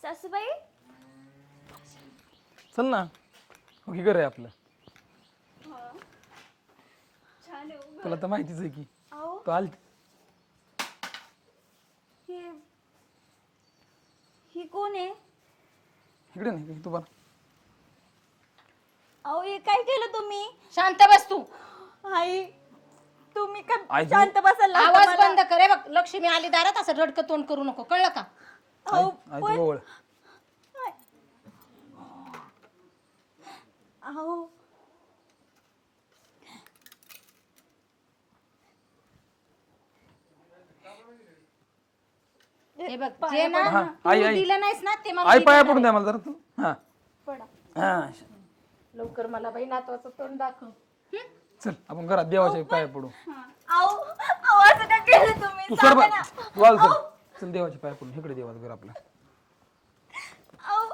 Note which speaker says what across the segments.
Speaker 1: सासूबाई
Speaker 2: चल ना ओके घर आहे आपलं.
Speaker 1: छान आहे.
Speaker 2: तुला तर माहितीच आहे की
Speaker 1: अहो
Speaker 2: तू आल
Speaker 1: ही ही कोण आहे?
Speaker 2: इकडे नाही तू बरं.
Speaker 1: अहो हे काय केलं तुम्ही?
Speaker 3: शांत बस तू.
Speaker 1: आई तुम्ही
Speaker 2: आई,
Speaker 1: काय
Speaker 2: तू-
Speaker 1: शांत बसायला लागता
Speaker 3: आवाज
Speaker 1: मला?
Speaker 3: बंद करे बघ. लक्ष्मी आली दारात असं रडकं तोंड करू नको, कळलं का?
Speaker 1: अहो
Speaker 2: आई
Speaker 1: पण
Speaker 2: तू ओळ
Speaker 1: अहो
Speaker 3: हे बघ, जे ना
Speaker 2: हा,
Speaker 3: तू
Speaker 2: आई, आई.
Speaker 3: दिलं नाहीस ना ते मला
Speaker 2: आई पाया
Speaker 3: दिलं
Speaker 2: पडून द्या
Speaker 3: नाही.
Speaker 2: मला जरा तू. हा
Speaker 1: पडा.
Speaker 2: हा
Speaker 3: लवकर मला बाई नातवाचं तोंड दाखव. हं?
Speaker 2: चल आपण घरात देवाच्या पाया पडू.
Speaker 1: अहो अहो असं काय केलं तुम्ही?
Speaker 2: तू सर
Speaker 1: सांगा ना.
Speaker 2: तू आल चल चल देवाच्या पाया पडून इकडे देवाचं घर आपलं.
Speaker 1: अहो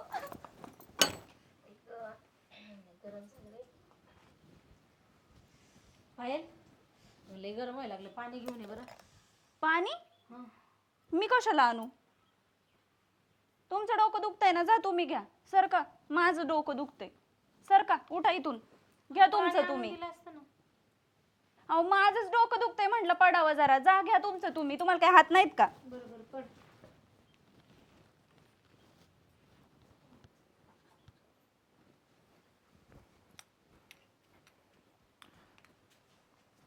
Speaker 3: पायल, लय गरम व्हायला लागलं, पाणी घेऊन ये बरं.
Speaker 1: पाणी मी कशाला आणू? तुमचं डोकं दुखतंय ना, जा तुम्ही घ्या. सरका, माझं डोकं दुखतंय. सरका, उठा इथून, घ्या तुमचं तुम्ही.
Speaker 3: दिलं असतं ना.
Speaker 1: अहो माझंच डोकं दुखतंय म्हटलं, पडावं जरा. जा घ्या तुमचं तुम्ही. तुम्हाला काही हात नाहीत का?
Speaker 3: बरोबर पड.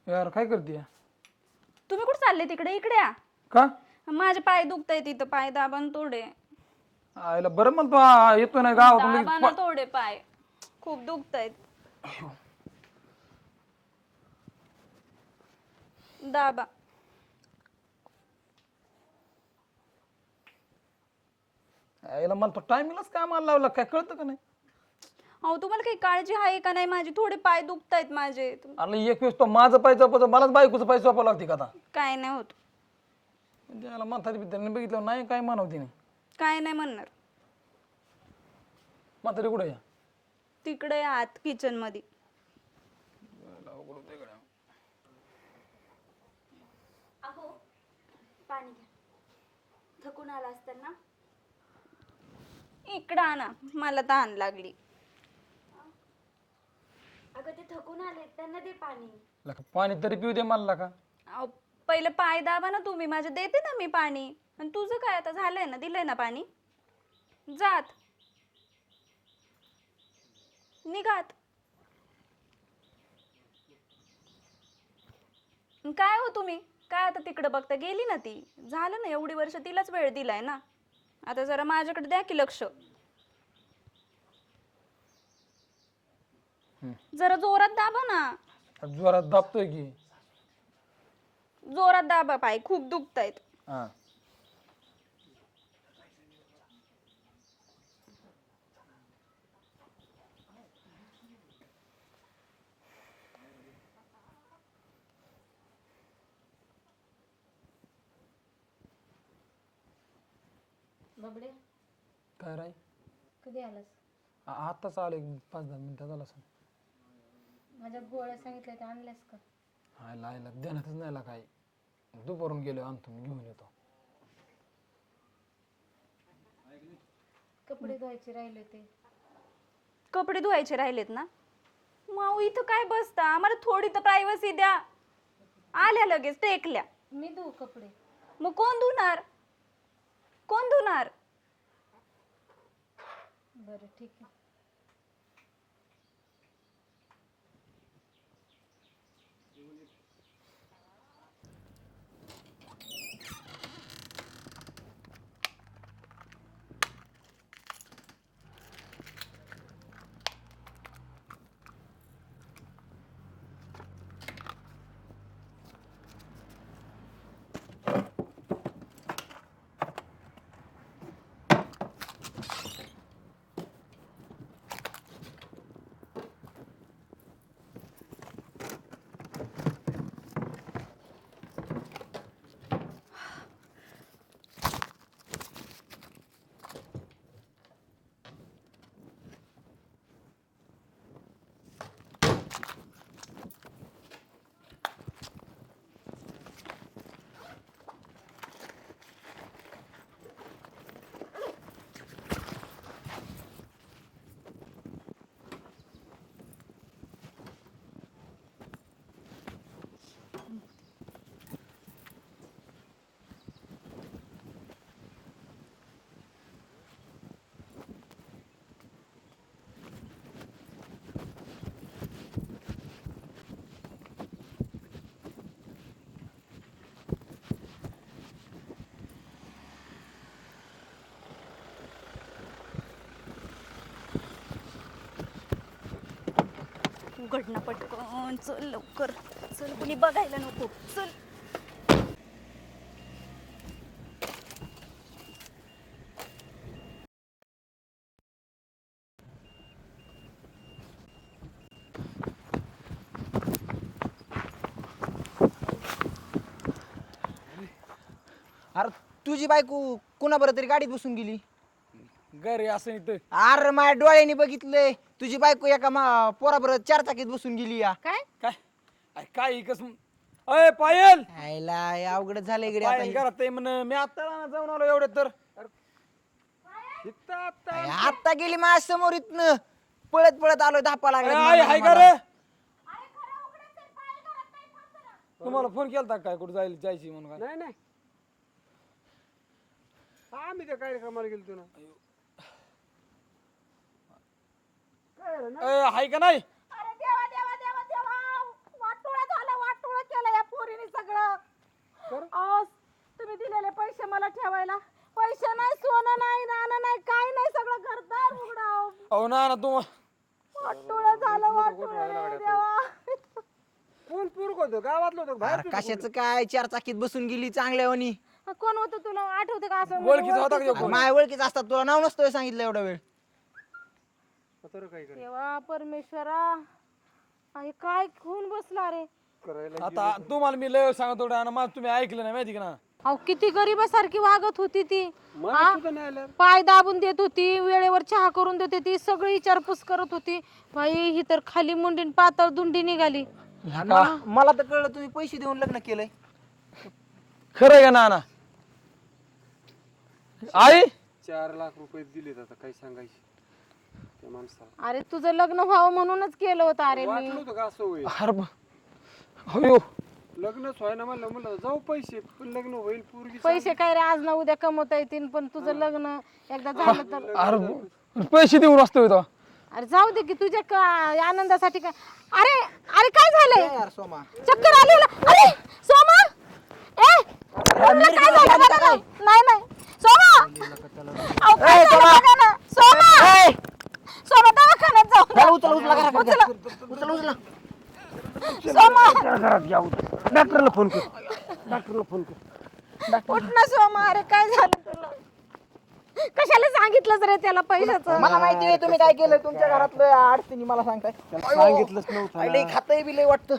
Speaker 2: यार काय करते
Speaker 1: तुम्ही कुठं चालले? तिकडे इकडे या.
Speaker 2: का
Speaker 1: माझे पाय दुखताय तिथं. पाय दाबा थोडे.
Speaker 2: आईला बरं म्हणतो येतोय ना गावातून लगेच
Speaker 1: दाबा ना थोडे पाय. खूप दुखतायत. दाबा.
Speaker 2: आईला मला तो टायमिंगलाच कामाला लावला काय कळतं का नाही.
Speaker 1: अहो तुम्हाला काही काळजी आहे का नाही माझी? थोडे पाय दुखतायत माझे.
Speaker 2: आणि एक वेळेस तो माझं पाय चोपायचं मलाच बायकोचं पाय चोपावं लागते का आता.
Speaker 1: काय नाही होत.
Speaker 2: म्हणजे याला म्हातारी बिद्याने बघितलं नाही काय मानवती नाही.
Speaker 1: काय नाही म्हणणार.
Speaker 2: म्हातारी कुठे या
Speaker 1: तिकडे आत किचन मध्ये. अहो पाणी घ्या. थकून आला असताना इकडं आणा, मला तहान लागली. अगं ते थकून आले, त्यांना दे पाणी.
Speaker 2: लका पाणी तरी पिऊ दे मला का.
Speaker 1: अहो पहिले पाय दाबा ना तुम्ही माझे. देते ना मी पाणी. आणि तुझं काय आता झालंय ना, दिलंय ना पाणी. जात निघात. काय हो तुम्ही काय आता तिकडे बघता? गेली ना ती. झालं ना, एवढी वर्ष तिलाच वेळ दिलाय ना. आता जरा माझ्याकडे द्या की लक्ष. जरा जोरात दाबा ना.
Speaker 2: जोरात दाबतोय की.
Speaker 1: जोरात दाबा, पाय खूप दुखतायत.
Speaker 2: हा
Speaker 3: बाबडे,
Speaker 2: काय राय
Speaker 3: कधी आलास?
Speaker 2: आताच आले 5-10 मिनिटात झाला असं.
Speaker 3: माझ्या गोळ्या सांगितल्या त्या आणल्यास का?
Speaker 2: आयला आयला ध्यानातच नाही आला काय. दुपारून गेलो आणतो मी घेऊन येतो.
Speaker 3: कपडे धुवायचे राहिले ते.
Speaker 1: कपडे धुवायचे राहिलेत ना. माऊ इथं काय बसता? आम्हाला थोडी तर प्रायव्हसी द्या. आल्या लगेच टेकल्या.
Speaker 3: मी धुवू कपडे?
Speaker 1: मग कोण धुणार? कोण धुणार?
Speaker 3: बरं ठीक आहे.
Speaker 1: उघड ना पटकन, चल लवकर, चल कुणी बघायला नको, चल.
Speaker 4: अरे तुझी बायको कुणाबरोबर तरी गाडीत बसून गेली.
Speaker 2: घरी असं इथं
Speaker 4: अरे माझ्या डोळ्याने बघितलंय तुझी बायको एका पोराबरोबर 4 चाकीत बसून गेली या.
Speaker 3: काय
Speaker 2: काय अरे काय कस अय पायल
Speaker 4: आयला अवघड झालंय गडी
Speaker 2: पायल
Speaker 4: आता.
Speaker 2: घरात आहे म्हण मी आता जाऊन आलो एवढे तर इथं आता
Speaker 4: आता गेली माझ्या समोर इथनं पळत पळत आलोय धापा
Speaker 2: हाय हाय का
Speaker 4: लागला.
Speaker 2: रे तुम्हाला फोन केलता काय कुठे जायची म्हणून काय
Speaker 5: नाही नाही आम्ही त्या कार्यक्रमाला गेलतो ना.
Speaker 2: हाय का नाही
Speaker 3: अरे देवा देवा देवा देवा वाटोळा झाला, वाटोळा केलं या पोरीने सगळं. अहो, तुम्ही दिलेले पैसे मला ठेवायला पैसे नाही, सोनं नाही, नाणं नाही, काय नाही, सगळं घरदार उघडाव.
Speaker 2: अहो ना तू
Speaker 3: वाटोळा झालं, वाटोळा रे देवा.
Speaker 5: कोण पूरक होतं गावातलं होतं बाहेर
Speaker 4: अरे कशाचं काय 4 चाकीत बसून गेली चांगल्यावानी.
Speaker 3: कोण होतं तुला आठवतं का? असं
Speaker 2: ओळखीचा होता का कोण?
Speaker 4: माझ्या ओळखीच असतात तुला नाव नसतोय सांगितलं एवढा वेळ.
Speaker 5: तर काय
Speaker 3: देवा परमेश्वरा, अरे काय खून बसला रे.
Speaker 5: करायला
Speaker 2: आता तुम्हाला मी लय सांगत होतो आणि मग तुम्ही ऐकलं नाही माहिती का ना.
Speaker 3: अहो किती गरीबासारखी वागत होती ती.
Speaker 5: मला सुद्धा नाही आलं.
Speaker 3: पाय दाबून देत होती, वेळेवर चहा करून देत होती, सगळी विचारपूस करत होती. बाई ही तर खाली मुंडीन पातळ धुंडी निघाली.
Speaker 4: मला तर कळलं तुम्ही पैसे देऊन लग्न केलंय.
Speaker 2: खरं का ना आई
Speaker 5: 4 लाख रुपये दिलेत आता काय सांगायचे त्या माणसाला.
Speaker 3: अरे तुझं लग्न व्हावं म्हणूनच केलं होतं. अरे मी
Speaker 5: वाटलं होतं का असं होईल.
Speaker 2: अरे हो
Speaker 5: लग्नच व्हायना म्हणलं जाऊ पैसे पण लग्न होईल पूर्वी.
Speaker 3: पैसे काय रे आज ना उद्या कमवता येतील, पण तुझं लग्न एकदा झालं तर.
Speaker 2: अरे पैसे देऊन असतो इथं.
Speaker 3: अरे जाऊ दे की तुझ्या आनंदासाठी काय. अरे अरे काय झालंय?
Speaker 4: यार सोमा
Speaker 3: चक्कर आली ना. अरे सोमा, ए तुला काय झालं बघा ना. नाही नाही सोमा, अहो, काय झालं बघा ना. सोमा, सोमा दवाखान्यात जाऊ.
Speaker 4: उचला उचला करा उचला उचला.
Speaker 3: सोमा
Speaker 5: डॉक्टरला फोन कर.
Speaker 3: उठ ना सोमा. अरे काय झालं तुला? कशाला सांगितलंच रे त्याला पैशाचं?
Speaker 4: मला माहिती आहे तुम्ही काय केलं तुमच्या घरातलं अडचणी मला सांगताय.
Speaker 5: सांगितलंच नव्हतं
Speaker 4: लई खातंय बी लई वाटतं.